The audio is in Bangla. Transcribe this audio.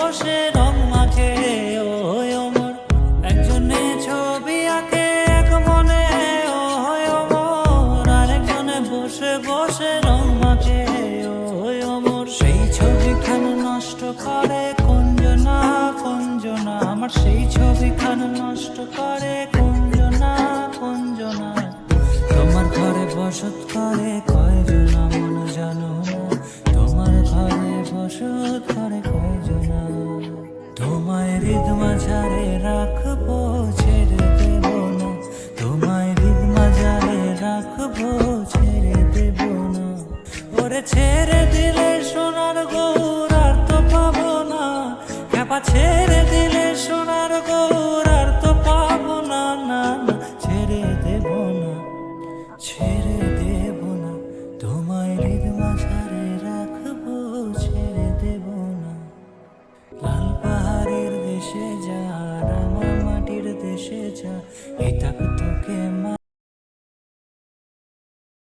বসে রং মাখে ওই ওমর, একজনে ছবি আঁকে এক মনে ওই ওমর, আরেকজনে বসে বসে রং মাখে ওই ওমর। সেই ছবিখান নষ্ট করে কুঞ্জনা কুঞ্জনা, আমার সেই ছবিখান নষ্ট করে কুঞ্জনা কুঞ্জনা। তোমার ঘরে বসত করে কয়জনা মন জানো না, তোমার ঘরে বসত করে কয়জনা। তোমায় হৃদ মাঝারে রাখবো ছেড়ে দেব না, তোমায় হৃদ মাঝারে রাখবো ছেড়ে দেব না। ওরে ছেড়ে দিলে সোনার গৌর আর তো পাবো না, খেপা ছেড়ে দিলে সোনার গৌর আর তো পাবো না। না না ছেড়ে দেব না, ছেড়ে দেব না, তোমায় হৃদ মাঝারে রাখবো ছেড়ে দেব না। লাল পাহাড়ের দেশে যা, রাঙা মাটির দেশে যা, এই তাক তোকে মা